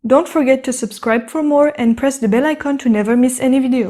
Don't forget to subscribe for more and press the bell icon to never miss any video.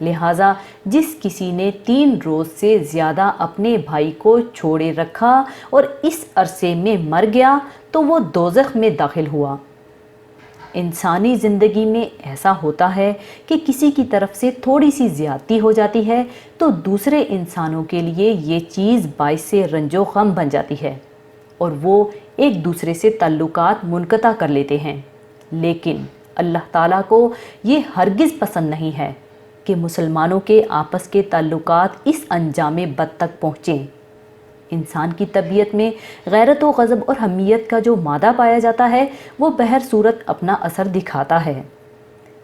لہٰذا جس کسی نے 3 روز سے زیادہ اپنے بھائی کو چھوڑے رکھا اور اس عرصے میں مر گیا تو وہ دوزخ میں داخل ہوا۔ انسانی زندگی میں ایسا ہوتا ہے کہ کسی کی طرف سے تھوڑی سی زیادتی ہو جاتی ہے تو دوسرے انسانوں کے لیے یہ چیز باعث رنج و غم بن جاتی ہے اور وہ ایک دوسرے سے تعلقات منقطع کر لیتے ہیں۔ لیکن اللہ تعالیٰ کو یہ ہرگز پسند نہیں ہے کہ مسلمانوں کے آپس کے تعلقات اس انجام بد تک پہنچیں۔ انسان کی طبیعت میں غیرت و غضب اور حمیت کا جو مادہ پایا جاتا ہے وہ بہر صورت اپنا اثر دکھاتا ہے۔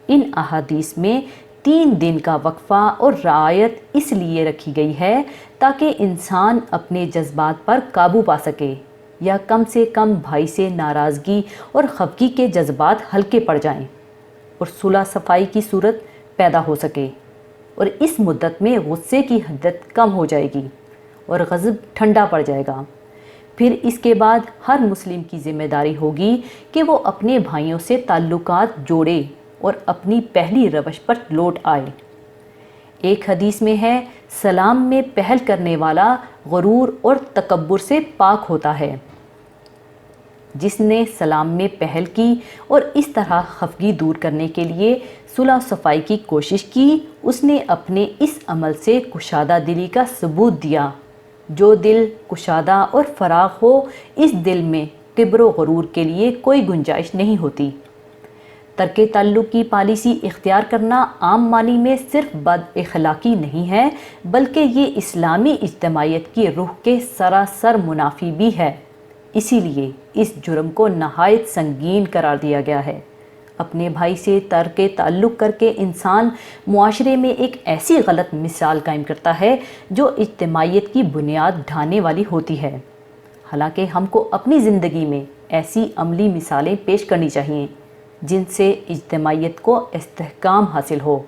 ان احادیث میں 3 دن کا وقفہ اور رعایت اس لیے رکھی گئی ہے تاکہ انسان اپنے جذبات پر قابو پا سکے یا کم سے کم بھائی سے ناراضگی اور خفگی کے جذبات ہلکے پڑ جائیں اور صلح صفائی کی صورت پیدا ہو سکے، اور اس مدت میں غصے کی حدت کم ہو جائے گی اور غضب ٹھنڈا پڑ جائے گا۔ پھر اس کے بعد ہر مسلم کی ذمہ داری ہوگی کہ وہ اپنے بھائیوں سے تعلقات جوڑے اور اپنی پہلی روش پر لوٹ آئے۔ ایک حدیث میں ہے، سلام میں پہل کرنے والا غرور اور تکبر سے پاک ہوتا ہے۔ جس نے سلام میں پہل کی اور اس طرح خفگی دور کرنے کے لیے صلح صفائی کی کوشش کی، اس نے اپنے اس عمل سے کشادہ دلی کا ثبوت دیا۔ جو دل کشادہ اور فراغ ہو، اس دل میں کبر و غرور کے لیے کوئی گنجائش نہیں ہوتی۔ ترک تعلق کی پالیسی اختیار کرنا عام معنی میں صرف بد اخلاقی نہیں ہے، بلکہ یہ اسلامی اجتماعیت کی روح کے سراسر منافی بھی ہے۔ اسی لیے اس جرم کو نہایت سنگین قرار دیا گیا ہے۔ اپنے بھائی سے ترک تعلق کر کے انسان معاشرے میں ایک ایسی غلط مثال قائم کرتا ہے جو اجتماعیت کی بنیاد ڈھانے والی ہوتی ہے۔ حالانکہ ہم کو اپنی زندگی میں ایسی عملی مثالیں پیش کرنی چاہیے جن سے اجتماعیت کو استحکام حاصل ہو۔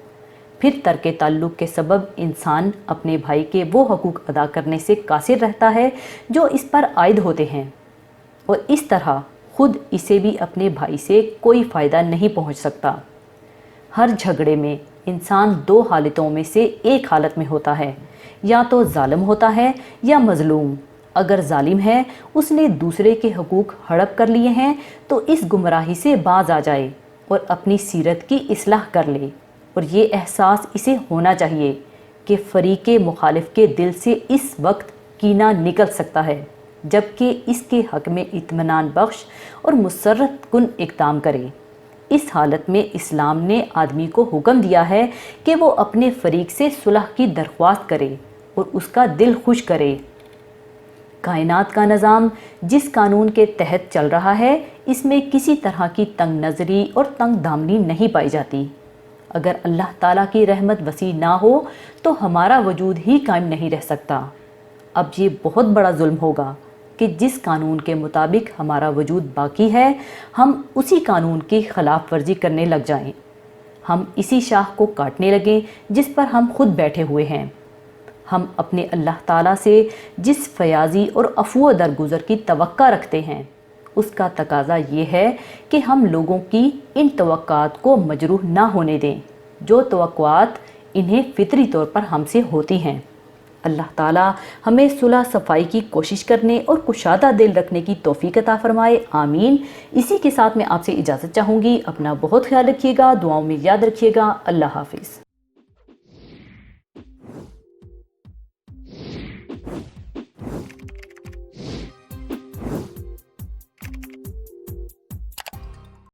پھر ترک تعلق کے سبب انسان اپنے بھائی کے وہ حقوق ادا کرنے سے قاصر رہتا ہے جو اس پر عائد ہوتے ہیں، اور اس طرح خود اسے بھی اپنے بھائی سے کوئی فائدہ نہیں پہنچ سکتا۔ ہر جھگڑے میں انسان 2 حالتوں میں سے ایک حالت میں ہوتا ہے، یا تو ظالم ہوتا ہے یا مظلوم۔ اگر ظالم ہے، اس نے دوسرے کے حقوق ہڑپ کر لیے ہیں تو اس گمراہی سے باز آ جائے اور اپنی سیرت کی اصلاح کر لے، اور یہ احساس اسے ہونا چاہیے کہ فریق مخالف کے دل سے اس وقت کینہ نکل سکتا ہے جبکہ اس کے حق میں اطمینان بخش اور مسرت کن اقدام کرے۔ اس حالت میں اسلام نے آدمی کو حکم دیا ہے کہ وہ اپنے فریق سے صلح کی درخواست کرے اور اس کا دل خوش کرے۔ کائنات کا نظام جس قانون کے تحت چل رہا ہے، اس میں کسی طرح کی تنگ نظری اور تنگ دامنی نہیں پائی جاتی۔ اگر اللہ تعالیٰ کی رحمت وسیع نہ ہو تو ہمارا وجود ہی قائم نہیں رہ سکتا۔ اب یہ بہت بڑا ظلم ہوگا کہ جس قانون کے مطابق ہمارا وجود باقی ہے، ہم اسی قانون کی خلاف ورزی کرنے لگ جائیں۔ ہم اسی شاخ کو کاٹنے لگیں جس پر ہم خود بیٹھے ہوئے ہیں۔ ہم اپنے اللہ تعالیٰ سے جس فیاضی اور عفو و درگزر کی توقع رکھتے ہیں، اس کا تقاضا یہ ہے کہ ہم لوگوں کی ان توقعات کو مجروح نہ ہونے دیں جو توقعات انہیں فطری طور پر ہم سے ہوتی ہیں۔ اللہ تعالیٰ ہمیں صلح صفائی کی کوشش کرنے اور کشادہ دل رکھنے کی توفیق عطا فرمائے، آمین۔ اسی کے ساتھ میں آپ سے اجازت چاہوں گی۔ اپنا بہت خیال رکھیے گا، دعاؤں میں یاد رکھیے گا۔ اللہ حافظ۔